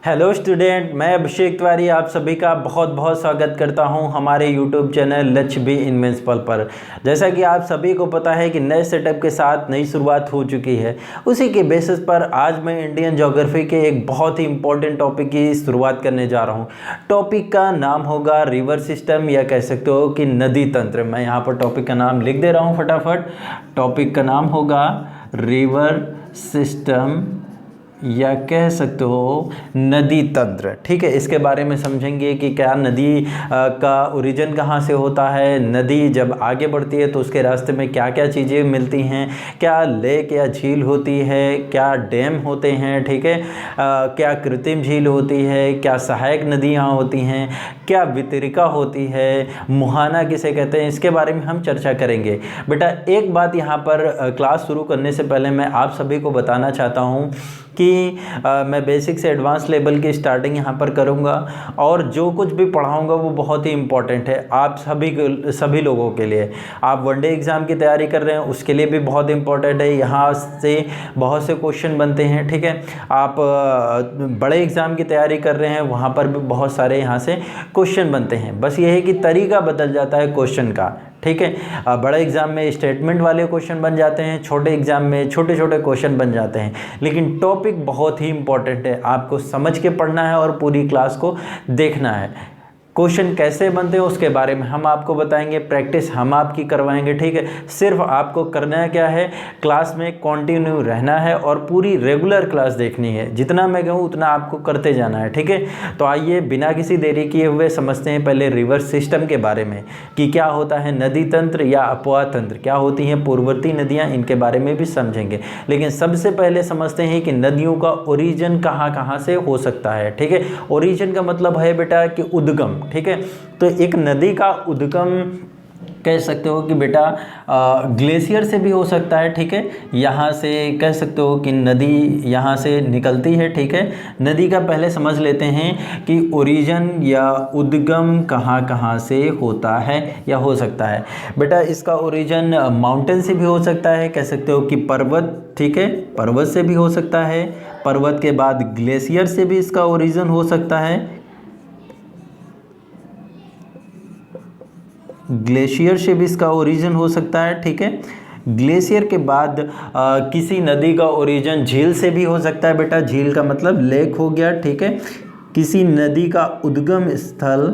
Hello student, मैं अभिषेक तिवारी आप सभी का बहुत बहुत स्वागत करता हूं हमारे यूट्यूब चैनल लक्ष्य बी इनविंसिबल पर। जैसा कि आप सभी को पता है कि नए सेटअप के साथ नई शुरुआत हो चुकी है, उसी के बेसिस पर आज मैं इंडियन ज्योग्राफी के एक बहुत ही इंपॉर्टेंट टॉपिक की शुरुआत करने जा रहा हूं। टॉपिक का नाम होगा रिवर सिस्टम, या कह सकते हो कि नदी तंत्र। मैं यहाँ पर टॉपिक का नाम लिख दे रहा हूँ फटाफट। टॉपिक का नाम होगा रिवर सिस्टम, या कह सकते हो नदी तंत्र। ठीक है, इसके बारे में समझेंगे कि क्या नदी का ओरिजिन कहाँ से होता है, नदी जब आगे बढ़ती है तो उसके रास्ते में क्या क्या चीज़ें मिलती हैं, क्या लेक या झील होती है, क्या डैम होते हैं, ठीक है, क्या कृत्रिम झील होती है, क्या सहायक नदियाँ होती हैं, क्या वितरिका होती है, मुहाना किसे कहते हैं, इसके बारे में हम चर्चा करेंगे। बेटा एक बात यहाँ पर क्लास शुरू करने से पहले मैं आप सभी को बताना चाहता हूँ कि मैं बेसिक से एडवांस लेवल की स्टार्टिंग यहाँ पर करूँगा, और जो कुछ भी पढ़ाऊँगा वो बहुत ही इम्पॉर्टेंट है आप सभी लोगों के लिए। आप वनडे एग्ज़ाम की तैयारी कर रहे हैं उसके लिए भी बहुत इम्पॉर्टेंट है, यहाँ से बहुत से क्वेश्चन बनते हैं। ठीक है, आप बड़े एग्ज़ाम की तैयारी कर रहे हैं वहाँ पर भी बहुत सारे यहाँ से क्वेश्चन बनते हैं, बस ये है कि तरीका बदल जाता है क्वेश्चन का। ठीक है, बड़े एग्ज़ाम में स्टेटमेंट वाले क्वेश्चन बन जाते हैं, छोटे एग्ज़ाम में छोटे छोटे क्वेश्चन बन जाते हैं, लेकिन टॉपिक बहुत ही इंपॉर्टेंट है, आपको समझ के पढ़ना है और पूरी क्लास को देखना है। क्वेश्चन कैसे बनते हैं उसके बारे में हम आपको बताएंगे, प्रैक्टिस हम आपकी करवाएंगे। ठीक है, सिर्फ आपको करना है क्या है, क्लास में कंटिन्यू रहना है और पूरी रेगुलर क्लास देखनी है। जितना मैं कहूँ उतना आपको करते जाना है। ठीक है, तो आइए बिना किसी देरी किए हुए समझते हैं पहले रिवर सिस्टम के बारे में कि क्या होता है नदी तंत्र या अपवाह तंत्र, क्या होती हैं पूर्ववर्ती नदियाँ, इनके बारे में भी समझेंगे। लेकिन सबसे पहले समझते हैं कि नदियों का ओरिजिन कहाँ कहाँ से हो सकता है। ठीक है, ओरिजिन का मतलब है बेटा कि उद्गम। ठीक है, तो एक नदी का उद्गम कह सकते हो कि बेटा ग्लेशियर से भी हो सकता है। ठीक है, यहाँ से कह सकते हो कि नदी यहाँ से निकलती है। ठीक है, नदी का पहले समझ लेते हैं कि ओरिजिन या उद्गम कहाँ कहाँ से होता है या हो सकता है। बेटा इसका ओरिजिन माउंटेन से भी हो सकता है, कह सकते हो कि पर्वत। ठीक है, पर्वत से भी हो सकता है, पर्वत के बाद ग्लेशियर से भी इसका ओरिजिन हो सकता है, ग्लेशियर से भी इसका ओरिजिन हो सकता है। ठीक है, ग्लेशियर के बाद किसी नदी का ओरिजिन झील से भी हो सकता है। बेटा झील का मतलब लेक हो गया। ठीक है, किसी नदी का उद्गम स्थल,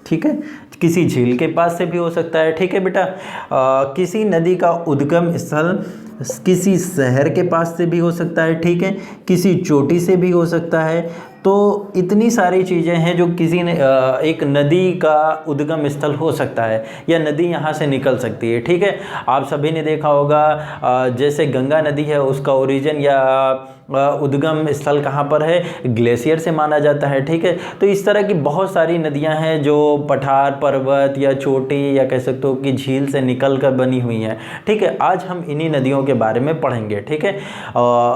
ठीक है, किसी झील के पास से भी हो सकता है। ठीक है बेटा, किसी नदी का उद्गम स्थल किसी शहर के पास से भी हो सकता है। ठीक है, किसी चोटी से भी हो सकता है। तो इतनी सारी चीज़ें हैं जो किसी ने एक नदी का उद्गम स्थल हो सकता है या नदी यहाँ से निकल सकती है। ठीक है, आप सभी ने देखा होगा जैसे गंगा नदी है उसका ओरिजिन या उद्गम स्थल कहाँ पर है, ग्लेशियर से माना जाता है। ठीक है, तो इस तरह की बहुत सारी नदियाँ हैं जो पठार, पर्वत या चोटी या कह सकते हो कि झील से निकल कर बनी हुई हैं। ठीक है, आज हम इन्हीं नदियों के बारे में पढ़ेंगे। ठीक है,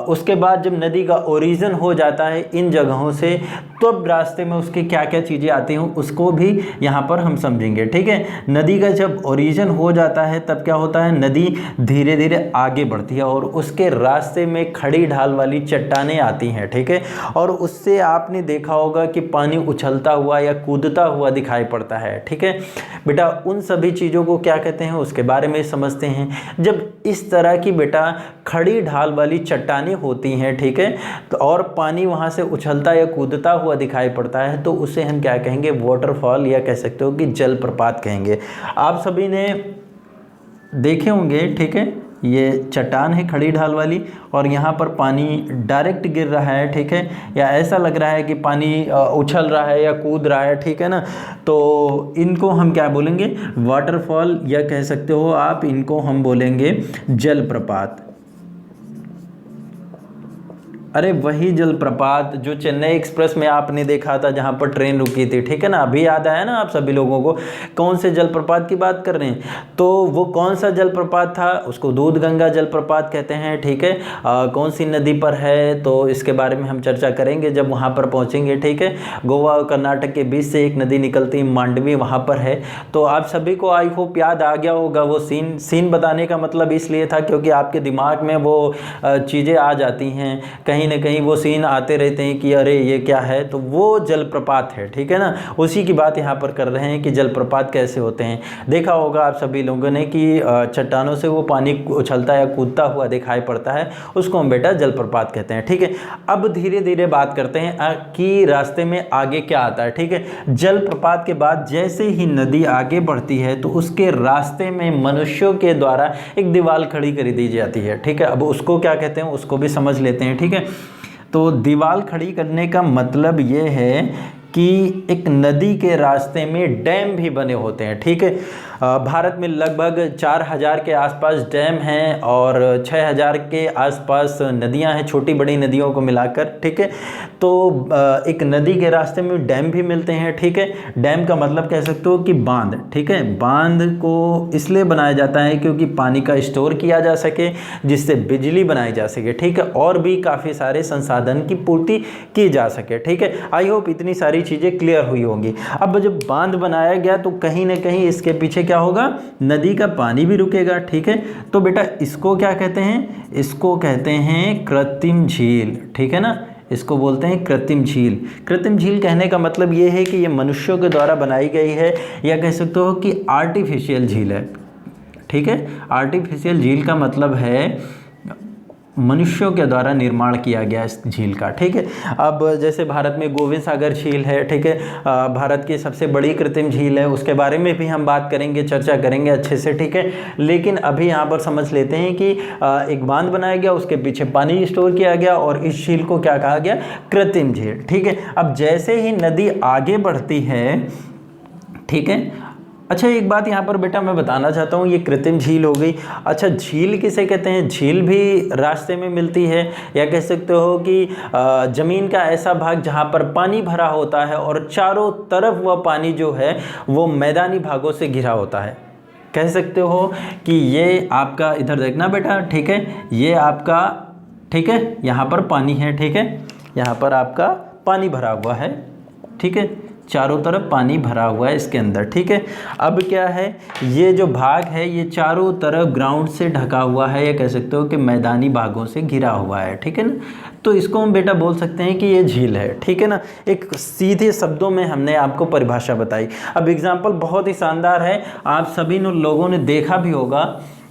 उसके बाद जब नदी का ओरिजिन हो जाता है इन जगहों से, तो अब रास्ते में उसकी क्या क्या चीज़ें आती हैं उसको भी यहाँ पर हम समझेंगे। ठीक है, नदी का जब ओरिजिन हो जाता है तब क्या होता है, नदी धीरे धीरे आगे बढ़ती है और उसके रास्ते में खड़ी ढाल वाली चट्टानें आती हैं। ठीक है, और उससे आपने देखा होगा कि पानी उछलता हुआ या कूदता हुआ दिखाई पड़ता है। ठीक है बेटा, उन सभी चीज़ों को क्या कहते हैं उसके बारे में समझते हैं। जब इस तरह की बेटा खड़ी ढाल वाली चट्टानें होती हैं, ठीक है, तो और पानी वहाँ से उछलता या कूदता हुआ दिखाई पड़ता है, तो उसे हम क्या कहेंगे, वाटरफॉल, या कह सकते हो कि जलप्रपात कहेंगे। आप सभी ने देखे होंगे। ठीक है, ये चट्टान है खड़ी ढाल वाली और यहाँ पर पानी डायरेक्ट गिर रहा है। ठीक है, या ऐसा लग रहा है कि पानी उछल रहा है या कूद रहा है। ठीक है ना, तो इनको हम क्या बोलेंगे, वाटरफॉल, या कह सकते हो आप इनको हम बोलेंगे जलप्रपात। अरे वही जलप्रपात जो चेन्नई एक्सप्रेस में आपने देखा था जहाँ पर ट्रेन रुकी थी। ठीक है ना, अभी याद आया ना आप सभी लोगों को कौन से जलप्रपात की बात कर रहे हैं, तो वो कौन सा जलप्रपात था, उसको दूधगंगा जलप्रपात कहते हैं। ठीक है, कौन सी नदी पर है तो इसके बारे में हम चर्चा करेंगे जब वहाँ पर पहुँचेंगे। ठीक है, गोवा और कर्नाटक के बीच से एक नदी निकलती मांडवी वहाँ पर है। तो आप सभी को आई होप याद आ गया होगा। वो सीन बताने का मतलब इसलिए था क्योंकि आपके दिमाग में वो चीज़ें आ जाती हैं, कहीं कहीं ना कहीं वो सीन आते रहते हैं कि अरे ये क्या है, तो वो जलप्रपात है, ठीक है ना। उसी की बात यहाँ पर कर रहे हैं कि जलप्रपात कैसे होते हैं। देखा होगा आप सभी लोगों ने कि चट्टानों से वो पानी उछलता या कूदता हुआ दिखाई पड़ता है, उसको हम बेटा जलप्रपात कहते हैं, ठीक है। अब धीरे धीरे बात करते हैं कि रास्ते में आगे क्या आता है, ठीक है। जलप्रपात के बाद जैसे ही नदी आगे बढ़ती है तो उसके रास्ते में मनुष्यों के द्वारा एक दीवार खड़ी कर दी जाती है, ठीक है। अब उसको क्या कहते हैं उसको भी समझ लेते हैं, ठीक है। तो दीवार खड़ी करने का मतलब ये है कि एक नदी के रास्ते में डैम भी बने होते हैं, ठीक है। भारत में लगभग 4000 के आसपास डैम हैं और 6000 के आसपास नदियां हैं, छोटी बड़ी नदियों को मिलाकर, ठीक है। तो एक नदी के रास्ते में डैम भी मिलते हैं, ठीक है। डैम का मतलब कह सकते हो कि बांध, ठीक है। बांध को इसलिए बनाया जाता है क्योंकि पानी का स्टोर किया जा सके, जिससे बिजली बनाई जा सके, ठीक है, और भी काफ़ी सारे संसाधन की पूर्ति की जा सके, ठीक है। आई होप इतनी सारी चीज़ें क्लियर हुई होंगी। अब जब बांध बनाया गया तो कहीं ना कहीं इसके पीछे क्या होगा, नदी का पानी भी रुकेगा, ठीक है। तो बेटा इसको क्या कहते हैं, इसको कहते हैं कृत्रिम झील, ठीक है ना। इसको बोलते हैं कृत्रिम झील। कृत्रिम झील कहने का मतलब ये है कि ये मनुष्यों के द्वारा बनाई गई है, या कह सकते हो कि आर्टिफिशियल झील है, ठीक है। आर्टिफिशियल झील का मतलब है मनुष्यों के द्वारा निर्माण किया गया इस झील का, ठीक है। अब जैसे भारत में गोविंद सागर झील है, ठीक है, भारत की सबसे बड़ी कृत्रिम झील है, उसके बारे में भी हम बात करेंगे, चर्चा करेंगे अच्छे से, ठीक है। लेकिन अभी यहाँ पर समझ लेते हैं कि एक बांध बनाया गया, उसके पीछे पानी स्टोर किया गया और इस झील को क्या कहा गया, कृत्रिम झील, ठीक है। अब जैसे ही नदी आगे बढ़ती है, ठीक है। अच्छा एक बात यहाँ पर बेटा मैं बताना चाहता हूँ, ये कृत्रिम झील हो गई। अच्छा झील किसे कहते हैं, झील भी रास्ते में मिलती है, या कह सकते हो कि ज़मीन का ऐसा भाग जहाँ पर पानी भरा होता है और चारों तरफ वह पानी जो है वो मैदानी भागों से घिरा होता है। कह सकते हो कि ये आपका, इधर देखना बेटा, ठीक है, ये आपका, ठीक है, यहाँ पर पानी है, ठीक है, यहाँ पर आपका पानी भरा हुआ है, ठीक है, चारों तरफ पानी भरा हुआ है इसके अंदर, ठीक है। अब क्या है, ये जो भाग है ये चारों तरफ ग्राउंड से ढका हुआ है, या कह सकते हो कि मैदानी भागों से घिरा हुआ है, ठीक है ना। तो इसको हम बेटा बोल सकते हैं कि ये झील है, ठीक है ना। एक सीधे शब्दों में हमने आपको परिभाषा बताई। अब एग्जाम्पल बहुत ही शानदार है, आप सभी लोगों ने देखा भी होगा।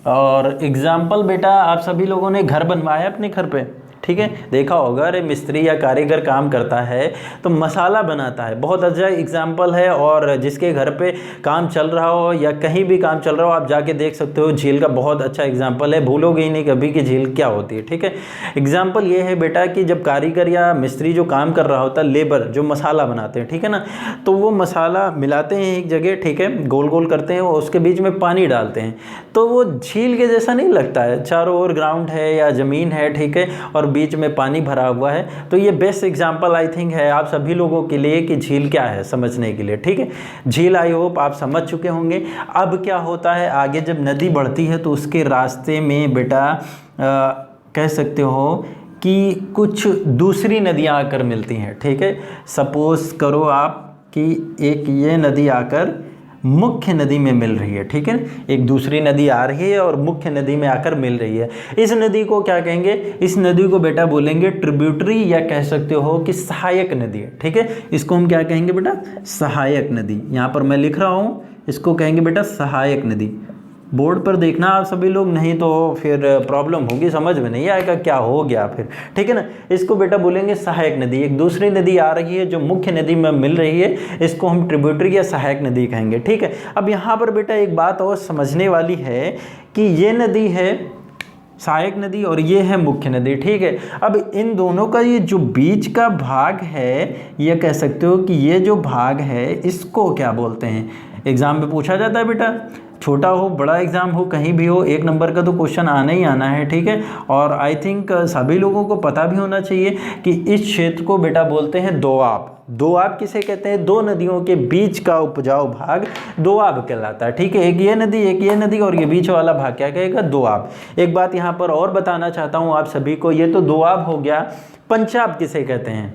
और एग्जाम्पल बेटा आप सभी लोगों ने घर बनवाया अपने घर पे, ठीक है, देखा होगा। अरे मिस्त्री या कारीगर काम करता है तो मसाला बनाता है, बहुत अच्छा एग्जाम्पल है। और जिसके घर पे काम चल रहा हो या कहीं भी काम चल रहा हो, आप जाके देख सकते हो, झील का बहुत अच्छा एग्जाम्पल है, भूलोगे ही नहीं कभी कि झील क्या होती है, ठीक है। एग्जाम्पल ये है बेटा कि जब कारीगर या मिस्त्री जो काम कर रहा होता है, लेबर जो मसाला बनाते हैं, ठीक है ना, तो वो मसाला मिलाते हैं एक जगह, ठीक है, गोल गोल करते हैं और उसके बीच में पानी डालते हैं, तो वो झील के जैसा नहीं लगता है। चारों ओर ग्राउंड है या ज़मीन है, ठीक है, और बीच में पानी भरा हुआ है। तो ये बेस्ट एग्जांपल आई थिंक है आप सभी लोगों के लिए कि झील क्या है समझने के लिए, ठीक है। झील आई होप आप समझ चुके होंगे। अब क्या होता है, आगे जब नदी बढ़ती है तो उसके रास्ते में बेटा कह सकते हो कि कुछ दूसरी नदियाँ आकर मिलती हैं, ठीक है। सपोज करो आप कि एक ये नदी आकर मुख्य नदी में मिल रही है, ठीक है। एक दूसरी नदी आ रही है और मुख्य नदी में आकर मिल रही है। इस नदी को क्या कहेंगे, इस नदी को बेटा बोलेंगे ट्रिब्यूटरी, या कह सकते हो कि सहायक नदी, ठीक है। इसको हम क्या कहेंगे बेटा, सहायक नदी। यहाँ पर मैं लिख रहा हूँ, इसको कहेंगे बेटा सहायक नदी। बोर्ड पर देखना आप सभी लोग, नहीं तो फिर प्रॉब्लम होगी, समझ में नहीं आएगा क्या हो गया फिर, ठीक है ना। इसको बेटा बोलेंगे सहायक नदी। एक दूसरी नदी आ रही है जो मुख्य नदी में मिल रही है, इसको हम ट्रिब्यूटरी या सहायक नदी कहेंगे, ठीक है। अब यहाँ पर बेटा एक बात और समझने वाली है कि ये नदी है सहायक नदी और ये है मुख्य नदी, ठीक है। अब इन दोनों का ये जो बीच का भाग है, ये कह सकते हो कि ये जो भाग है इसको क्या बोलते हैं। एग्जाम में पूछा जाता है बेटा, छोटा हो बड़ा एग्ज़ाम हो कहीं भी हो, 1 नंबर का तो क्वेश्चन आना ही आना है, ठीक है। और आई थिंक सभी लोगों को पता भी होना चाहिए कि इस क्षेत्र को बेटा बोलते हैं दोआब। दोआब किसे कहते हैं, दो नदियों के बीच का उपजाऊ भाग दोआब कहलाता है, ठीक है। एक ये नदी एक ये नदी, और ये बीच वाला भाग क्या कहेगा, दोआब। एक बात यहाँ पर और बताना चाहता हूँ आप सभी को, ये तो दोआब हो गया। पंजाब किसे कहते हैं,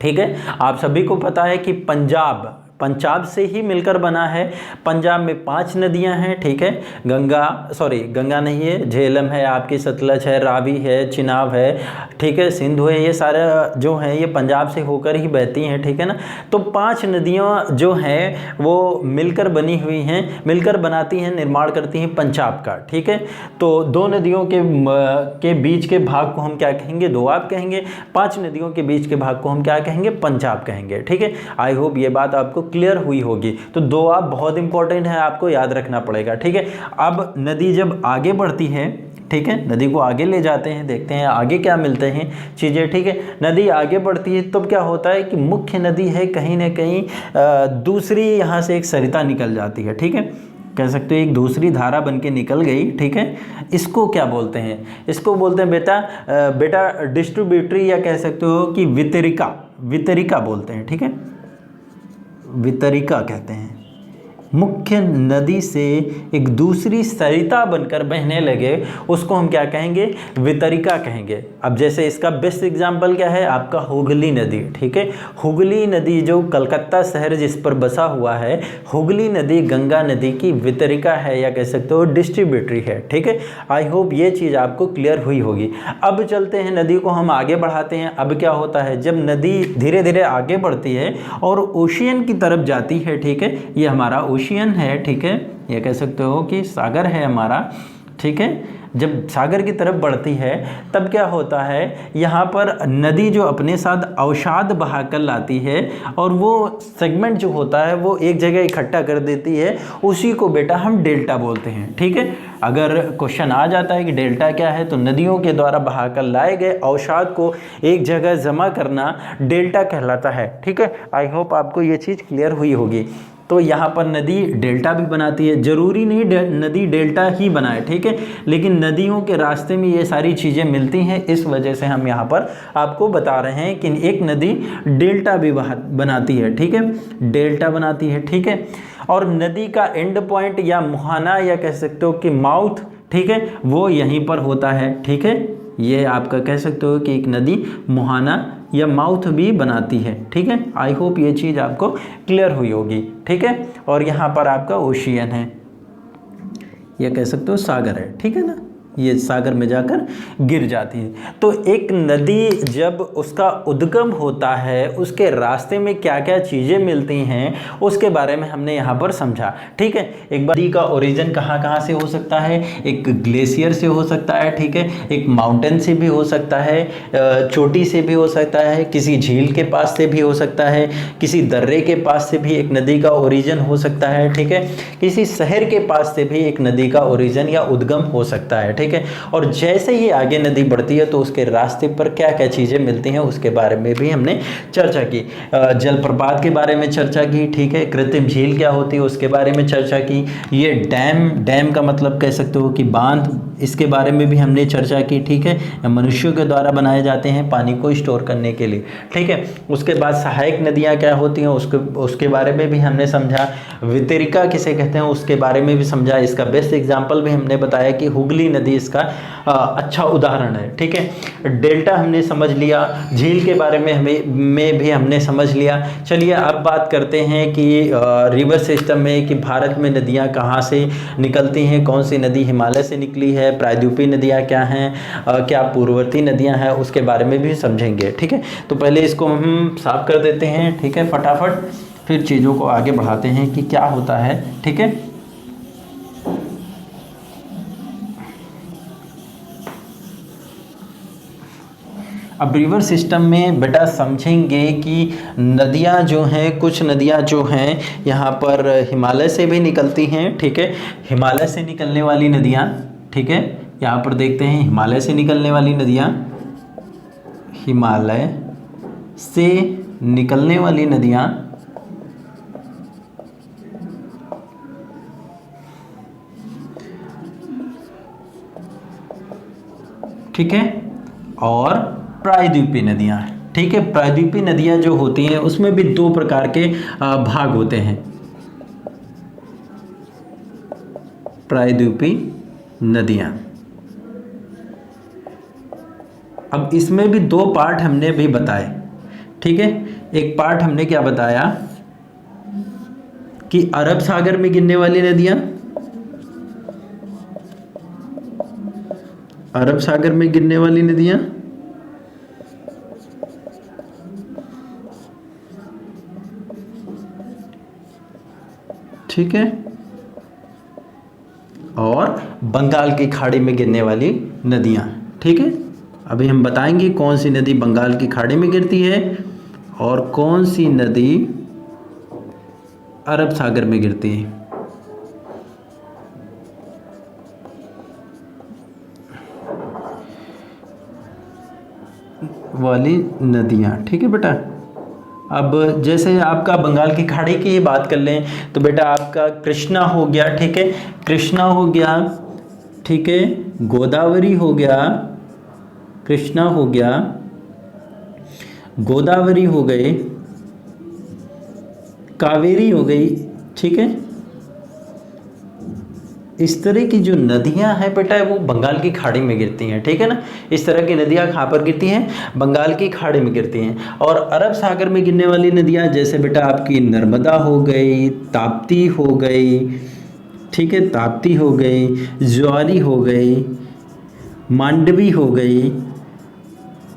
ठीक है। आप सभी को पता है कि पंजाब पंजाब से ही मिलकर बना है। पंजाब में 5 नदियां हैं, ठीक है। गंगा नहीं है, झेलम है, आपकी सतलज है, रावी है, चिनाब है, ठीक है, सिंधु है, ये सारे जो हैं ये पंजाब से होकर ही बहती हैं, ठीक है ना। तो 5 नदियां जो हैं वो मिलकर बनी हुई हैं, मिलकर बनाती हैं, निर्माण करती हैं पंजाब का, ठीक है। तो 2 नदियों के बीच के भाग को हम क्या कहेंगे, दोआब कहेंगे। 5 नदियों के बीच के भाग को हम क्या कहेंगे, पंजाब कहेंगे, ठीक है। आई होप ये बात आपको क्लियर हुई होगी। तो दोआब बहुत इंपॉर्टेंट है, आपको याद रखना पड़ेगा, ठीक है। अब नदी जब आगे बढ़ती है, ठीक है, नदी को आगे ले जाते हैं, देखते हैं आगे क्या मिलते हैं चीज़ें, ठीक है। नदी आगे बढ़ती है तब क्या होता है कि मुख्य नदी है, कहीं ना कहीं दूसरी यहाँ से एक सरिता निकल जाती है, ठीक है, कह सकते हो एक दूसरी धारा बन के निकल गई, ठीक है। इसको क्या बोलते हैं, इसको बोलते हैं बेटा डिस्ट्रीब्यूटरी, या कह सकते हो कि वितरिका बोलते हैं, ठीक है, वितरिका कहते हैं। मुख्य नदी से एक दूसरी सरिता बनकर बहने लगे, उसको हम क्या कहेंगे, वितरिका कहेंगे। अब जैसे इसका बेस्ट एग्जांपल क्या है, आपका हुगली नदी, ठीक है। हुगली नदी जो कलकत्ता शहर जिस पर बसा हुआ है, हुगली नदी गंगा नदी की वितरिका है, या कह सकते हो डिस्ट्रीब्यूटरी है, ठीक है। आई होप ये चीज़ आपको क्लियर हुई होगी। अब चलते हैं, नदी को हम आगे बढ़ाते हैं। अब क्या होता है, जब नदी धीरे धीरे आगे बढ़ती है और ओशियन की तरफ जाती है, ठीक है, ये हमारा ओशियन है, ठीक है, ये कह सकते हो कि सागर है हमारा, ठीक है। जब सागर की तरफ बढ़ती है तब क्या होता है, यहाँ पर नदी जो अपने साथ अवसाद बहा कर लाती है और वो सेगमेंट जो होता है वो एक जगह इकट्ठा कर देती है, उसी को बेटा हम डेल्टा बोलते हैं, ठीक है। अगर क्वेश्चन आ जाता है कि डेल्टा क्या है, तो नदियों के द्वारा बहाकर लाए गए अवसाद को एक जगह जमा करना डेल्टा कहलाता है, ठीक है। आई होप आपको ये चीज़ क्लियर हुई होगी। तो यहाँ पर नदी डेल्टा भी बनाती है, ज़रूरी नहीं नदी डेल्टा ही बनाए, ठीक है, लेकिन नदियों के रास्ते में ये सारी चीज़ें मिलती हैं, इस वजह से हम यहाँ पर आपको बता रहे हैं कि एक नदी डेल्टा भी बनाती है, ठीक है, डेल्टा बनाती है, ठीक है। और नदी का एंड पॉइंट या मुहाना, या कह सकते हो कि माउथ, ठीक है, वो यहीं पर होता है, ठीक है। ये आपका कह सकते हो कि एक नदी मुहाना या माउथ भी बनाती है, ठीक है। आई होप ये चीज़ आपको क्लियर हुई होगी, ठीक है। और यहाँ पर आपका ओशियन है, ये कह सकते हो सागर है, ठीक है ना, ये सागर में जाकर गिर जाती है। तो एक नदी जब उसका उद्गम होता है, उसके रास्ते में क्या क्या चीज़ें मिलती हैं उसके बारे में हमने यहाँ पर समझा, ठीक है। एक बार नदी का ओरिजिन कहाँ कहाँ से हो सकता है, एक ग्लेशियर से हो सकता है, ठीक है, एक माउंटेन से भी हो सकता है, चोटी से भी हो सकता है, किसी झील के पास से भी हो सकता है, किसी दर्रे के पास से भी एक नदी का ओरिजिन हो सकता है, ठीक है, किसी शहर के पास से भी एक नदी का ओरिजिन या उद्गम हो सकता है, ठीक है। और जैसे ही आगे नदी बढ़ती है तो उसके रास्ते पर क्या क्या चीज़ें मिलती हैं उसके बारे में भी हमने चर्चा की। जलप्रपात के बारे में चर्चा की, ठीक है, कृत्रिम झील क्या होती है उसके बारे में चर्चा की, ये डैम का मतलब कह सकते हो कि बांध, इसके बारे में भी हमने चर्चा की, ठीक है, मनुष्यों के द्वारा बनाए जाते हैं पानी को स्टोर करने के लिए, ठीक है। उसके बाद सहायक नदियाँ क्या होती हैं उसके बारे में भी हमने समझा, वितरिका किसे कहते हैं उसके बारे में भी समझा। इसका बेस्ट एग्जाम्पल भी हमने बताया कि हुगली नदी इसका अच्छा उदाहरण है, ठीक है। डेल्टा हमने समझ लिया, झील के बारे में भी हमने समझ लिया। चलिए अब बात करते हैं कि रिवर सिस्टम में कि भारत में नदियाँ कहाँ से निकलती हैं, कौन सी नदी हिमालय से निकली है, प्रायद्वीपीय नदियाँ क्या हैं, क्या पूर्ववर्ती नदियाँ हैं, उसके बारे में भी समझेंगे, ठीक है। तो पहले इसको हम साफ कर देते हैं, ठीक है, फटाफट, फिर चीज़ों को आगे बढ़ाते हैं कि क्या होता है, ठीक है। अब रिवर सिस्टम में बेटा समझेंगे कि नदियाँ जो हैं, कुछ नदियाँ जो हैं यहाँ पर हिमालय से भी निकलती हैं, ठीक है, हिमालय से निकलने वाली नदियाँ, ठीक है, यहाँ पर देखते हैं हिमालय से निकलने वाली नदियाँ, हिमालय से निकलने वाली नदियाँ, ठीक है, और प्रायद्वीपीय नदियाँ, ठीक है। प्रायद्वीपीय नदियाँ जो होती हैं उसमें भी 2 प्रकार के भाग होते हैं, प्रायद्वीपीय नदियाँ। अब इसमें भी 2 पार्ट हमने भी बताए, ठीक है। एक पार्ट हमने क्या बताया, कि अरब सागर में गिरने वाली नदियां, अरब सागर में गिरने वाली नदियां, ठीक है, और बंगाल की खाड़ी में गिरने वाली नदियां, ठीक है। अभी हम बताएंगे कौन सी नदी बंगाल की खाड़ी में गिरती है और कौन सी नदी अरब सागर में गिरती है। वाली नदियां, ठीक है बेटा। अब जैसे आपका बंगाल की खाड़ी की ही बात कर लें तो बेटा आपका कृष्णा हो गया, ठीक है, कृष्णा हो गया, ठीक है, गोदावरी हो गया, कृष्णा हो गया, गोदावरी हो गई, कावेरी हो गई, ठीक है। इस तरह की जो नदियां हैं बेटा वो बंगाल की खाड़ी में गिरती हैं, ठीक है ना। इस तरह की नदियां कहाँ पर गिरती हैं? बंगाल की खाड़ी में गिरती हैं। और अरब सागर में गिरने वाली नदियां जैसे बेटा आपकी नर्मदा हो गई, ताप्ती हो गई, ठीक है, ताप्ती हो गई, ज्वारी हो गई, मांडवी हो गई,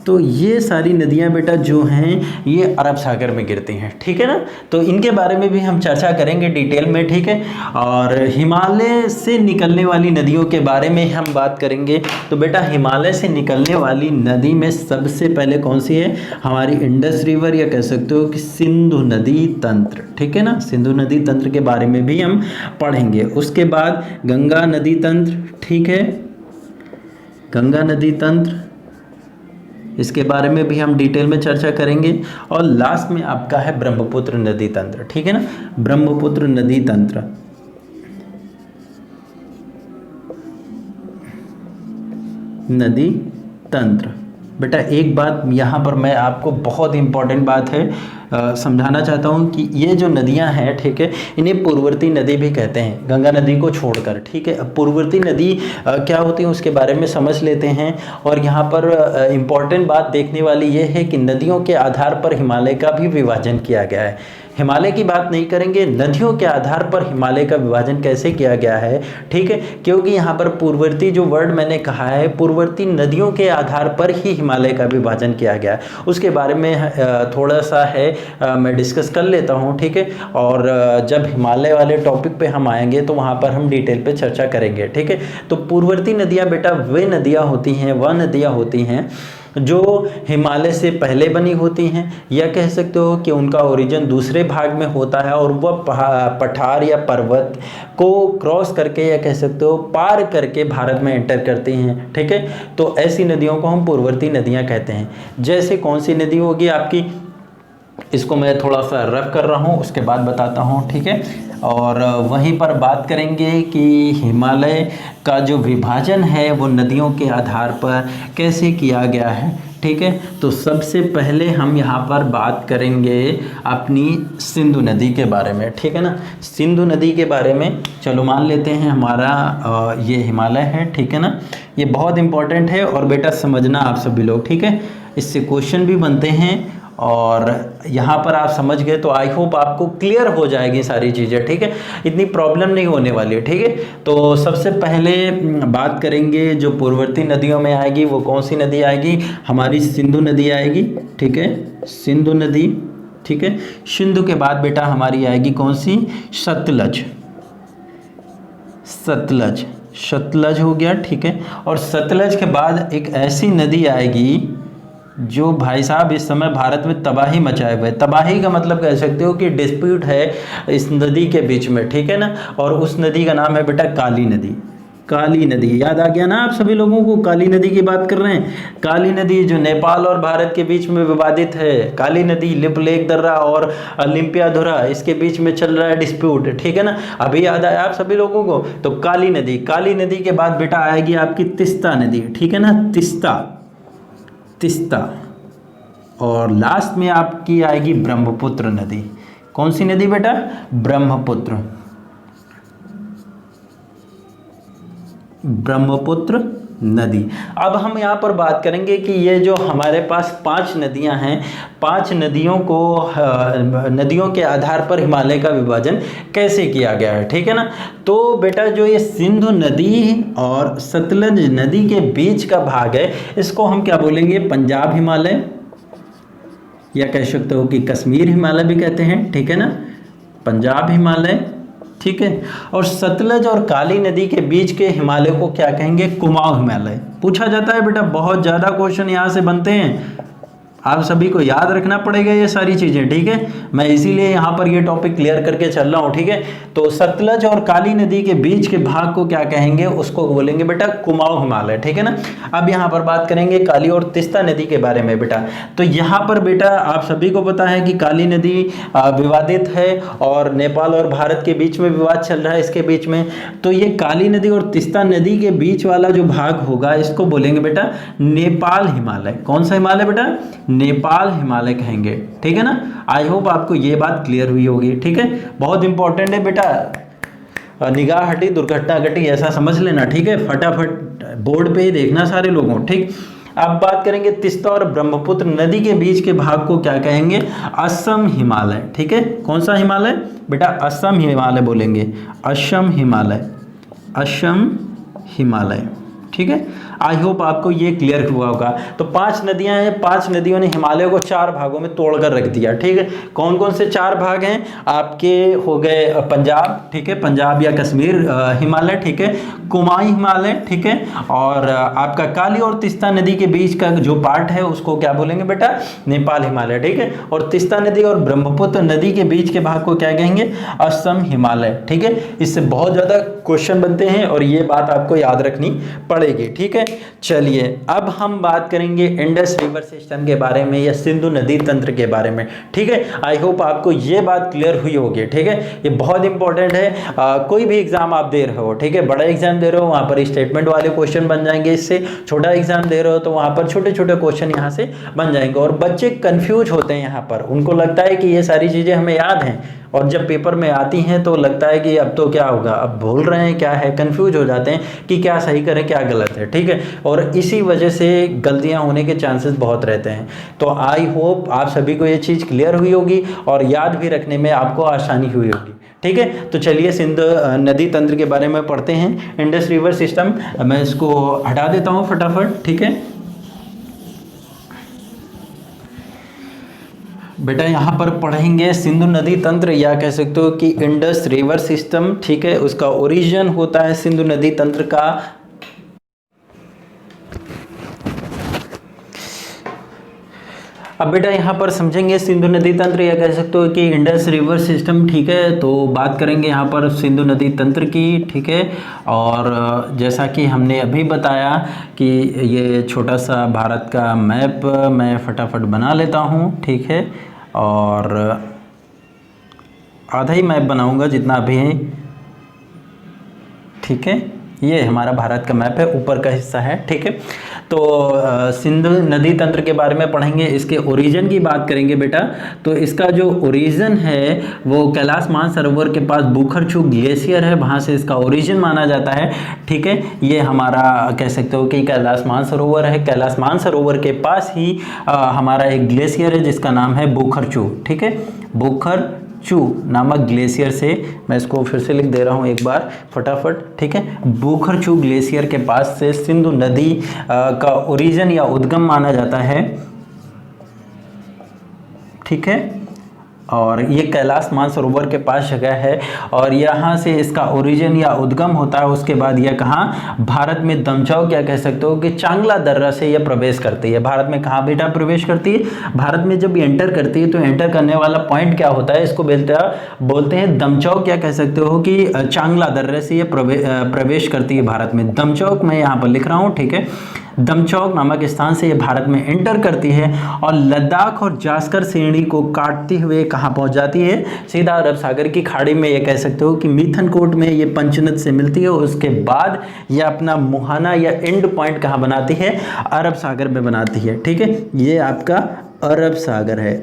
तो ये सारी नदियां बेटा जो हैं ये अरब सागर में गिरती हैं, ठीक है ना। तो इनके बारे में भी हम चर्चा करेंगे डिटेल में, ठीक है। और हिमालय से निकलने वाली नदियों के बारे में हम बात करेंगे। तो बेटा हिमालय से निकलने वाली नदी में सबसे पहले कौन सी है? हमारी इंडस रिवर, या कह सकते हो कि सिंधु नदी तंत्र, ठीक है ना। सिंधु नदी तंत्र के बारे में भी हम पढ़ेंगे। उसके बाद गंगा नदी तंत्र, ठीक है, गंगा नदी तंत्र, इसके बारे में भी हम डिटेल में चर्चा करेंगे। और लास्ट में आपका है ब्रह्मपुत्र नदी तंत्र, ठीक है ना, ब्रह्मपुत्र नदी तंत्र। नदी तंत्र बेटा एक बात यहाँ पर मैं आपको बहुत इंपॉर्टेंट बात है समझाना चाहता हूँ कि ये जो नदियाँ हैं, ठीक है, इन्हें पूर्ववर्ती नदी भी कहते हैं, गंगा नदी को छोड़कर, ठीक है। अब पूर्ववर्ती नदी क्या होती है उसके बारे में समझ लेते हैं। और यहाँ पर इम्पॉर्टेंट बात देखने वाली ये है कि नदियों के आधार पर हिमालय का भी विभाजन किया गया है। हिमालय की बात नहीं करेंगे, नदियों के आधार पर हिमालय का विभाजन कैसे किया गया है, ठीक है, क्योंकि यहाँ पर पूर्ववर्ती जो वर्ड मैंने कहा है, पूर्ववर्ती नदियों के आधार पर ही हिमालय का विभाजन किया गया है। उसके बारे में थोड़ा सा है मैं डिस्कस कर लेता हूँ, ठीक है। और जब हिमालय वाले टॉपिक पे हम आएंगे तो वहाँ पर हम डिटेल पे चर्चा करेंगे, ठीक है। तो पूर्ववर्ती नदियाँ बेटा वे नदियाँ होती हैं, वह नदियाँ होती हैं जो हिमालय से पहले बनी होती हैं, या कह सकते हो कि उनका ओरिजिन दूसरे भाग में होता है और वह पठार या पर्वत को क्रॉस करके, या कह सकते हो पार करके भारत में एंटर करती हैं, ठीक है। तो ऐसी नदियों को हम पूर्ववर्ती नदियाँ कहते हैं। जैसे कौन सी नदी होगी आपकी, इसको मैं थोड़ा सा रफ कर रहा हूँ, उसके बाद बताता हूँ, ठीक है। और वहीं पर बात करेंगे कि हिमालय का जो विभाजन है वो नदियों के आधार पर कैसे किया गया है, ठीक है। तो सबसे पहले हम यहाँ पर बात करेंगे अपनी सिंधु नदी के बारे में, ठीक है ना। सिंधु नदी के बारे में चलो मान लेते हैं हमारा ये हिमालय है, ठीक है ना। ये बहुत इंपॉर्टेंट है और बेटा समझना आप सभी लोग, ठीक है, इससे क्वेश्चन भी बनते हैं। और यहाँ पर आप समझ गए तो आई होप आपको क्लियर हो जाएगी सारी चीज़ें, ठीक है, इतनी प्रॉब्लम नहीं होने वाली है, ठीक है। तो सबसे पहले बात करेंगे जो पूर्ववर्ती नदियों में आएगी वो कौन सी नदी आएगी? हमारी सिंधु नदी आएगी, ठीक है, सिंधु नदी, ठीक है। सिंधु के बाद बेटा हमारी आएगी कौन सी? सतलज, सतलज, सतलज हो गया, ठीक है। और सतलज के बाद एक ऐसी नदी आएगी जो भाई साहब इस समय भारत में तबाही मचाए हुए, तबाही का मतलब कह सकते हो कि डिस्प्यूट है इस नदी के बीच में, ठीक है ना। और उस नदी का नाम है बेटा काली नदी। काली नदी याद आ गया ना आप सभी लोगों को? काली नदी की बात कर रहे हैं। काली नदी जो नेपाल और भारत के बीच में विवादित है, काली नदी लिप लेक दर्रा और लिम्पियाधुरा इसके बीच में चल रहा है डिस्प्यूट, ठीक है ना। अभी याद आया आप सभी लोगों को? तो काली नदी, काली नदी के बाद बेटा आएगी आपकी तिस्ता नदी, ठीक है ना, तिस्ता, तिस्ता। और लास्ट में आपकी आएगी ब्रह्मपुत्र नदी। कौन सी नदी बेटा? ब्रह्मपुत्र, ब्रह्मपुत्र नदी। अब हम यहाँ पर बात करेंगे कि ये जो हमारे पास 5 नदियाँ हैं, 5 नदियों को नदियों के आधार पर हिमालय का विभाजन कैसे किया गया है, ठीक है ना। तो बेटा जो ये सिंधु नदी और सतलज नदी के बीच का भाग है, इसको हम क्या बोलेंगे, पंजाब हिमालय, या कह सकते हो कि कश्मीर हिमालय भी कहते हैं, ठीक है ना, पंजाब हिमालय, ठीक है। और सतलज और काली नदी के बीच के हिमालय को क्या कहेंगे, कुमाऊं हिमालय। पूछा जाता है बेटा, बहुत ज़्यादा क्वेश्चन यहाँ से बनते हैं, आप सभी को याद रखना पड़ेगा ये सारी चीज़ें, ठीक है। मैं इसीलिए यहाँ पर ये टॉपिक क्लियर करके चल रहा हूँ, ठीक है। तो सतलज और काली नदी के बीच के भाग को क्या कहेंगे, उसको बोलेंगे बेटा कुमाऊं हिमालय, ठीक है ना। अब यहाँ पर बात करेंगे काली और तीस्ता नदी के बारे में बेटा। तो यहाँ पर बेटा आप सभी को पता है कि काली नदी विवादित है और नेपाल और भारत के बीच में विवाद चल रहा है इसके बीच में। तो ये काली नदी और तीस्ता नदी के बीच वाला जो भाग होगा, इसको बोलेंगे बेटा नेपाल हिमालय। कौन सा हिमालय बेटा, नेपाल हिमालय कहेंगे, ठीक है ना। आई होप आपको ये बात क्लियर हुई होगी, ठीक है। बहुत इंपॉर्टेंट है बेटा, निगाह हटी दुर्घटना घटी, ऐसा समझ लेना, ठीक है। फटाफट बोर्ड पे ही देखना सारे लोगों, ठीक। अब बात करेंगे तीस्ता और ब्रह्मपुत्र नदी के बीच के भाग को क्या कहेंगे, असम हिमालय, ठीक है। कौन सा हिमालय बेटा, असम हिमालय बोलेंगे, असम हिमालय, असम हिमालय, ठीक है। आई होप आपको ये क्लियर हुआ होगा। तो 5 नदियां हैं, 5 नदियों ने हिमालय को 4 भागों में तोड़कर रख दिया, ठीक है। कौन कौन से 4 भाग हैं आपके, हो गए पंजाब, ठीक है, पंजाब या कश्मीर हिमालय, ठीक है, कुमाऊं हिमालय, ठीक है, और आपका काली और तीस्ता नदी के बीच का जो पार्ट है उसको क्या बोलेंगे बेटा, नेपाल हिमालय, ठीक है। और तीस्ता नदी और ब्रह्मपुत्र नदी के बीच के भाग को क्या कहेंगे, असम हिमालय, ठीक है। इससे बहुत ज़्यादा क्वेश्चन बनते हैं और ये बात आपको याद रखनी पड़ेगी, ठीक है। चलिए अब हम बात करेंगे इंडस रिवर सिस्टम के बारे में या सिंधु नदी तंत्र के बारे में, ठीक है। आई होप आपको ये बात क्लियर हुई होगी, ठीक है। ये बहुत इंपॉर्टेंट है, कोई भी एग्जाम आप दे रहे हो, ठीक है, बड़ा एग्जाम दे रहे हो वहाँ पर स्टेटमेंट वाले क्वेश्चन बन जाएंगे, इससे छोटा एग्जाम दे रहे हो तो वहाँ पर छोटे छोटे क्वेश्चन यहाँ से बन जाएंगे। और बच्चे कंफ्यूज होते हैं यहाँ पर, उनको लगता है कि ये सारी चीज़ें हमें याद हैं और जब पेपर में आती हैं तो लगता है कि अब तो क्या होगा, अब भूल रहे हैं क्या है, कंफ्यूज हो जाते हैं कि क्या सही करें क्या गलत है, ठीक है। और इसी वजह से गलतियां होने के चांसेस बहुत रहते हैं। तो आई होप आप सभी को ये चीज़ क्लियर हुई होगी और याद भी रखने में आपको आसानी हुई होगी, ठीक है। तो चलिए सिंधु नदी तंत्र के बारे में पढ़ते हैं, इंडस रिवर सिस्टम। मैं इसको हटा देता हूँ फटाफट, ठीक है। बेटा यहाँ पर पढ़ेंगे सिंधु नदी तंत्र या कह सकते हो कि इंडस रिवर सिस्टम, ठीक है। उसका ओरिजिन होता है सिंधु नदी तंत्र का। अब बेटा यहाँ पर समझेंगे सिंधु नदी तंत्र या कह सकते हो कि इंडस रिवर सिस्टम, ठीक है। तो बात करेंगे यहाँ पर सिंधु नदी तंत्र की, ठीक है। और जैसा कि हमने अभी बताया कि ये छोटा सा भारत का मैप मैं फटाफट बना लेता हूँ, ठीक है। और आधा ही मैप बनाऊँगा जितना अभी है, ठीक है। ये हमारा भारत का मैप है, ऊपर का हिस्सा है, ठीक है। तो सिंधु नदी तंत्र के बारे में पढ़ेंगे, इसके ओरिजिन की बात करेंगे बेटा। तो इसका जो ओरिजिन है वो कैलाश मानसरोवर के पास बुखरचू ग्लेशियर है, वहाँ से इसका ओरिजिन माना जाता है, ठीक है। ये हमारा कह सकते हो कि कैलाश मानसरोवर है, कैलाश मानसरोवर के पास ही हमारा एक ग्लेशियर है जिसका नाम है बुखरचू, ठीक है। बुखरचू नामक ग्लेशियर से, मैं इसको फिर से लिख दे रहा हूँ एक बार फटाफट, ठीक है। बुखरचू ग्लेशियर के पास से सिंधु नदी का ओरिजिन या उद्गम माना जाता है, ठीक है। और ये कैलाश मानसरोवर के पास जगह है और यहाँ से इसका ओरिजिन या उद्गम होता है। उसके बाद यह कहाँ, भारत में दमचौक क्या कह सकते हो कि चांगला दर्रा से यह प्रवेश करती है। भारत में कहाँ बेटा प्रवेश करती है, भारत में जब एंटर करती है तो एंटर करने वाला पॉइंट क्या होता है, इसको बोलते हैं दमचौक, क्या कह सकते हो कि चांगला दर्रे से यह प्रवेश करती है भारत में। दमचौक मैं यहाँ पर लिख रहा हूँ, ठीक है। दमचौक नामक स्थान से ये भारत में एंटर करती है और लद्दाख और जास्कर श्रेणी को काटते हुए कहाँ पहुँच जाती है, सीधा अरब सागर की खाड़ी में। ये कह सकते हो कि मिथनकोट में ये पंचनद से मिलती है। उसके बाद ये अपना मुहाना या एंड पॉइंट कहाँ बनाती है, अरब सागर में बनाती है, ठीक है। ये आपका अरब सागर है,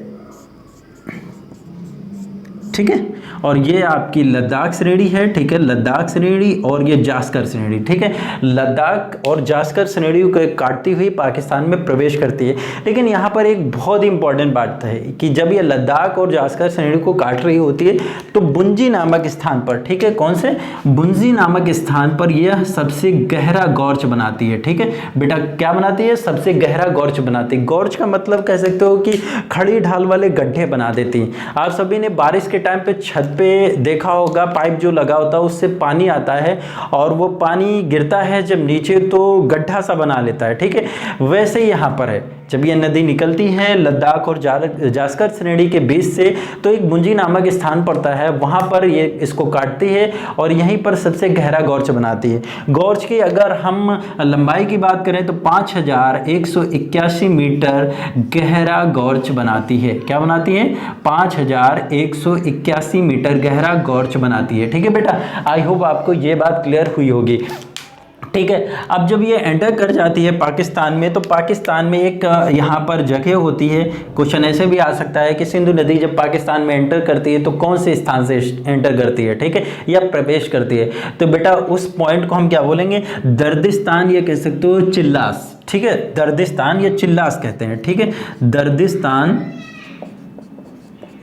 ठीक है। और ये आपकी लद्दाख श्रेणी है, ठीक है, लद्दाख श्रेणी और ये जास्कर श्रेणी, ठीक है। लद्दाख और जास्कर श्रेणी को काटती हुई पाकिस्तान में प्रवेश करती है। लेकिन यहाँ पर एक बहुत ही इंपॉर्टेंट बात है कि जब ये लद्दाख और जास्कर श्रेणी को काट रही होती है तो बुंजी नामक स्थान पर, ठीक है, कौन से, बुंजी नामक स्थान पर यह सबसे गहरा गॉर्च बनाती है, ठीक है बेटा, क्या बनाती है, सबसे गहरा गॉर्च बनाती है। गॉर्च का मतलब कह सकते हो कि खड़ी ढाल वाले गड्ढे बना देती है। आप सभी ने बारिश के टाइम पे छत पे देखा होगा, पाइप जो लगा होता है उससे पानी आता है और वो पानी गिरता है जब नीचे तो गड्ढा सा बना लेता है, ठीक है। वैसे ही यहाँ पर है, जब ये नदी निकलती है लद्दाख और जास्कर श्रेणी के बीच से तो एक बुंजी नामक स्थान पड़ता है, वहाँ पर ये इसको काटती है और यहीं पर सबसे गहरा गॉर्च बनाती है। गॉर्च की अगर हम लंबाई की बात करें तो 5181 मीटर गहरा गॉर्च बनाती है। क्या बनाती है, 5181 मीटर गहरा गॉर्च बनाती है, ठीक है बेटा। आई होप आपको ये बात क्लियर हुई होगी, ठीक है। अब जब ये एंटर कर जाती है पाकिस्तान में तो पाकिस्तान में एक यहाँ पर जगह होती है। क्वेश्चन ऐसे भी आ सकता है कि सिंधु नदी जब पाकिस्तान में एंटर करती है तो कौन से स्थान से एंटर करती है, ठीक है, या प्रवेश करती है। तो बेटा उस पॉइंट को हम क्या बोलेंगे, दर्दिस्तान, ये कह सकते हो चिल्लास, ठीक है, दर्दिस्तान या चिल्लास कहते हैं, ठीक है, दर्दिस्तान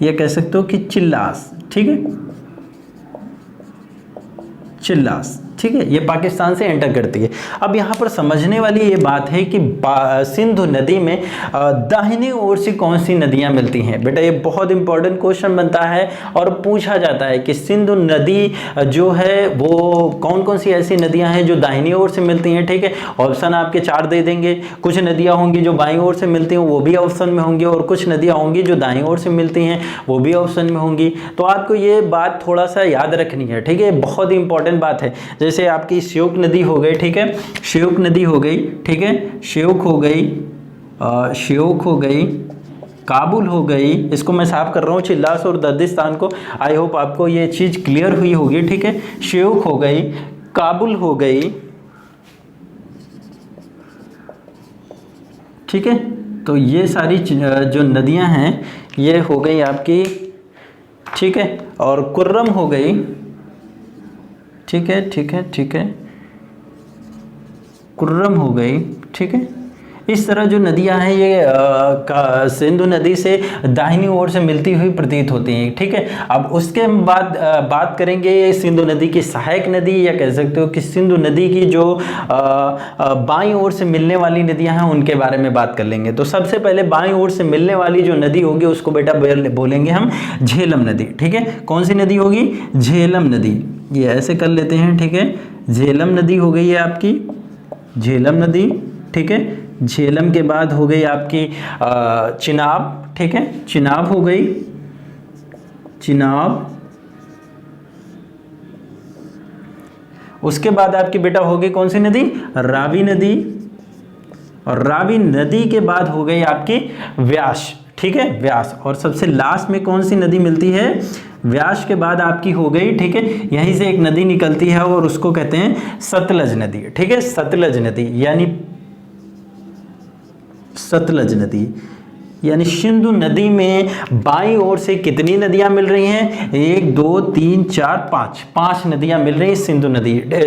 ये कह सकते हो कि चिल्लास, ठीक है, चिल्लास, ठीक है, ये पाकिस्तान से एंटर करती है। अब यहाँ पर समझने वाली ये बात है कि सिंधु नदी में दाहिनी ओर से कौन सी नदियाँ मिलती हैं। बेटा ये बहुत इंपॉर्टेंट क्वेश्चन बनता है और पूछा जाता है कि सिंधु नदी जो है वो कौन कौन सी ऐसी नदियाँ हैं जो दाहिनी ओर से मिलती हैं, ठीक है। ऑप्शन आपके 4 दे देंगे। कुछ नदियाँ होंगी जो बाईं ओर से मिलती हैं, वो भी ऑप्शन में होंगी, और कुछ नदियाँ होंगी जो दाईं ओर से मिलती हैं, वो भी ऑप्शन में होंगी। तो आपको ये बात थोड़ा सा याद रखनी है, ठीक है, बहुत ही इंपॉर्टेंट बात है। जैसे आपकी श्योक नदी हो गई, ठीक है, श्योक नदी हो गई, ठीक है, श्योक हो गई, श्योक हो गई, काबुल हो गई, इसको मैं साफ कर रहा हूँ चिल्लास और दर्दिस्तान को। आई होप आपको ये चीज़ क्लियर हुई होगी, ठीक है। श्योक हो गई, काबुल हो गई, ठीक है। तो ये सारी जो नदियाँ हैं ये हो गई आपकी, ठीक है, और कुर्रम हो गई, ठीक है, ठीक है, ठीक है, कुर्रम हो गई, ठीक है। इस तरह जो नदियां हैं ये सिंधु नदी से दाहिनी ओर से मिलती हुई प्रतीत होती हैं, ठीक है। अब उसके बाद बात करेंगे सिंधु नदी की सहायक नदी, या कह सकते हो कि सिंधु नदी की जो बाईं ओर से मिलने वाली नदियां हैं उनके बारे में बात कर लेंगे। तो सबसे पहले बाईं ओर से मिलने वाली जो नदी होगी उसको बेटा बोलेंगे हम झेलम नदी, ठीक है। कौन सी नदी होगी, झेलम नदी, ये ऐसे कर लेते हैं, ठीक है। झेलम नदी हो गई है आपकी, झेलम नदी, ठीक है। झेलम के बाद हो गई आपकी चिनाब, ठीक है, चिनाब हो गई, चिनाब। उसके बाद आपकी बेटा हो गई कौन सी नदी, रावी नदी, और रावी नदी के बाद हो गई आपकी व्यास, ठीक है, व्यास। और सबसे लास्ट में कौन सी नदी मिलती है, व्यास के बाद आपकी हो गई, ठीक है, यहीं से एक नदी निकलती है और उसको कहते हैं सतलज नदी, ठीक है, सतलज नदी, यानी सतलज नदी। यानी सिंधु नदी में बाईं ओर से कितनी नदियां मिल रही हैं, 1 2 3 4 5 नदियां मिल रही हैं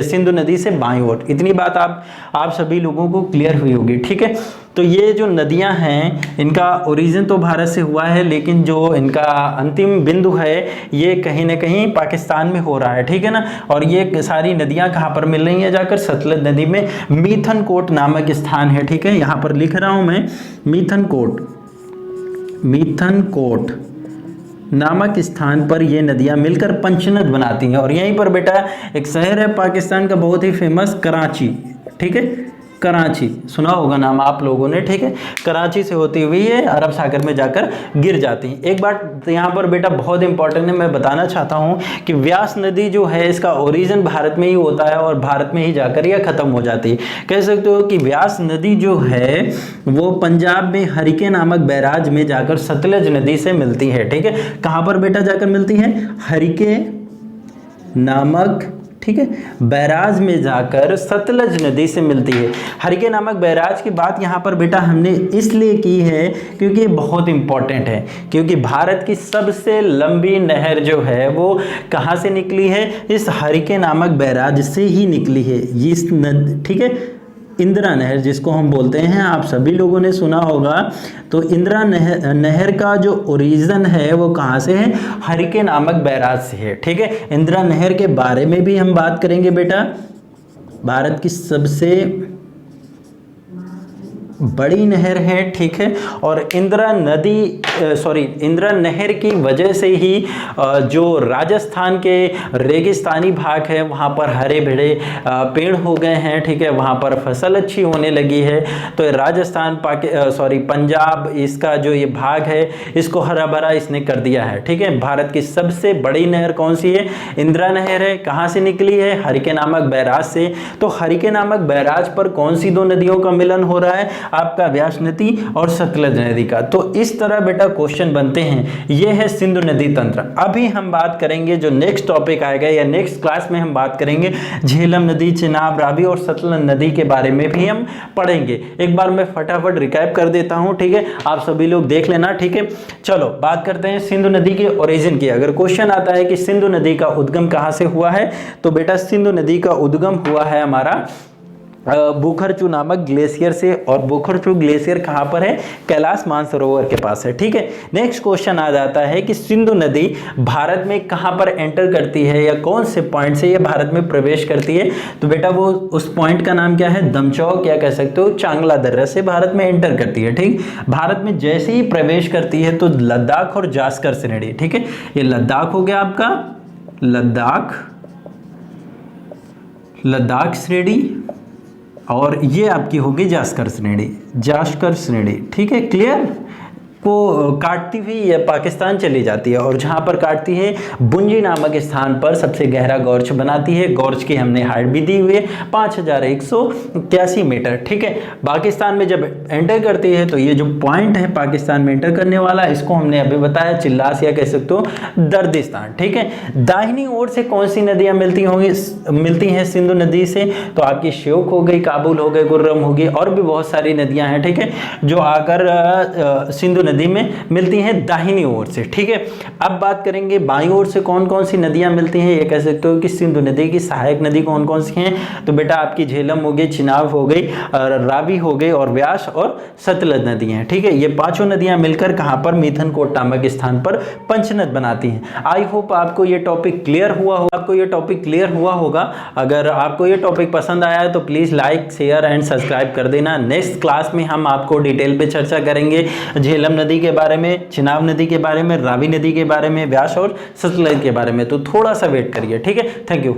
सिंधु नदी से बाईं ओर। इतनी बात आप सभी लोगों को क्लियर हुई होगी, ठीक है। तो ये जो नदियां हैं इनका ओरिजिन तो भारत से हुआ है, लेकिन जो इनका अंतिम बिंदु है ये कहीं ना कहीं पाकिस्तान में हो रहा है, ठीक है ना। और ये सारी नदियां कहाँ पर मिल रही हैं, जाकर सतलज नदी में मिथनकोट नामक स्थान है, ठीक है। यहाँ पर लिख रहा हूँ मैं मिथनकोट नामक स्थान पर ये नदियां मिलकर पंचनद बनाती हैं। और यहीं पर बेटा एक शहर है पाकिस्तान का बहुत ही फेमस, कराची, ठीक है, कराची सुना होगा नाम आप लोगों ने, ठीक है। कराची से होती हुई ये अरब सागर में जाकर गिर जाती है। एक बात यहाँ पर बेटा बहुत इंपॉर्टेंट है, मैं बताना चाहता हूँ कि व्यास नदी जो है इसका ओरिजिन भारत में ही होता है और भारत में ही जाकर यह खत्म हो जाती है। कह सकते हो कि व्यास नदी जो है वो पंजाब में हरिके नामक बैराज में जाकर सतलज नदी से मिलती है, ठीक है। कहाँ पर बेटा जाकर मिलती है, हरिके नामक ठीक है, बैराज में जाकर सतलज नदी से मिलती है। हरिके नामक बैराज की बात यहाँ पर बेटा हमने इसलिए की है क्योंकि ये बहुत इंपॉर्टेंट है, क्योंकि भारत की सबसे लंबी नहर जो है वो कहाँ से निकली है, इस हरिके नामक बैराज से ही निकली है। इस ठीक है, इंदिरा नहर जिसको हम बोलते हैं, आप सभी लोगों ने सुना होगा। तो इंदिरा नहर का जो ओरिजिन है वो कहाँ से है, हरिके नामक बैराज से है। ठीक है, इंदिरा नहर के बारे में भी हम बात करेंगे बेटा। भारत की सबसे बड़ी नहर है, ठीक है, और इंदिरा नहर की वजह से ही जो राजस्थान के रेगिस्तानी भाग है वहाँ पर हरे भरे पेड़ हो गए हैं। ठीक है, वहाँ पर फसल अच्छी होने लगी है। तो राजस्थान पंजाब, इसका जो ये भाग है इसको हरा भरा इसने कर दिया है। ठीक है, भारत की सबसे बड़ी नहर कौन सी है, इंदिरा नहर है। कहाँ से निकली है, हरिके नामक बैराज से। तो हरिके नामक बैराज पर कौन सी दो नदियों का मिलन हो रहा है, आपका व्यास नदी और सतलज नदी का। तो इस तरह बेटा क्वेश्चन बनते हैं। ये है सिंधु नदी तंत्र। अभी हम बात करेंगे जो नेक्स्ट टॉपिक आएगा या नेक्स्ट क्लास में हम बात करेंगे झेलम नदी, चिनाब, रावी और सतलज नदी के बारे में भी हम पढ़ेंगे। एक बार मैं फटाफट रिकैप कर देता हूं, ठीक है, आप सभी लोग देख लेना। ठीक है, चलो बात करते हैं सिंधु नदी के ओरिजिन की। अगर क्वेश्चन आता है कि सिंधु नदी का उद्गम कहां से हुआ है, तो बेटा सिंधु नदी का उद्गम हुआ है हमारा बुखरचू नामक ग्लेशियर से। और बुखरचू ग्लेशियर कहाँ पर है, कैलाश मानसरोवर के पास है। ठीक है, नेक्स्ट क्वेश्चन आ जाता है कि सिंधु नदी भारत में कहाँ पर एंटर करती है या कौन से पॉइंट से ये भारत में प्रवेश करती है। तो बेटा वो उस पॉइंट का नाम क्या है, दमचौक या कह सकते हो चांगला दर्रा से भारत में एंटर करती है। ठीक, भारत में जैसे ही प्रवेश करती है तो लद्दाख और जास्कर श्रेणी, ठीक है, ये लद्दाख हो गया आपका, लद्दाख श्रेणी, और ये आपकी होगी जास्कर श्रेणी। ठीक है, क्लियर। को काटती हुई ये पाकिस्तान चली जाती है और जहाँ पर काटती है बुंजी नामक स्थान पर सबसे गहरा गौर्च बनाती है। गौर्च की हमने हाइट भी दी हुई है 5181 मीटर। ठीक है, पाकिस्तान में जब एंटर करती है तो ये जो पॉइंट है पाकिस्तान में एंटर करने वाला, इसको हमने अभी बताया चिल्लास या कह सकते हो दर्दिस्तान। ठीक है, दाहिनी ओर से कौन सी नदियाँ मिलती हैं सिंधु नदी से, तो आपकी श्योक हो गई, काबुल हो गई, गुर्रम होगी, और भी बहुत सारी नदियाँ हैं। ठीक है, जो आकर सिंधु नदी में मिलती हैं दाहिनी ओर से। ठीक है, अब बात करेंगे बाईं ओर से कौन कौन सी नदियां मिलती हैं। ये कह सकते हो कि सिंधु नदी की सहायक नदी कौन कौन सी हैं, तो बेटा आपकी झेलम हो गई, चिनाब हो गई, रावी हो गई, और व्यास और सतलज नदी हैं। ठीक है, ये पांचों नदियां मिलकर कहां पर, मिथनकोट नामक स्थान पर पंचनद बनाती हैं। आई होप आपको ये टॉपिक क्लियर हुआ होगा। अगर आपको ये टॉपिक पसंद आया है तो please like, share and subscribe कर देना। नेक्स्ट क्लास में हम आपको डिटेल पे चर्चा करेंगे झेलम नदी के बारे में, चिनाब नदी के बारे में, रावी नदी के बारे में, व्यास और सतलज के बारे में। तो थोड़ा सा वेट करिए। ठीक है, थैंक यू।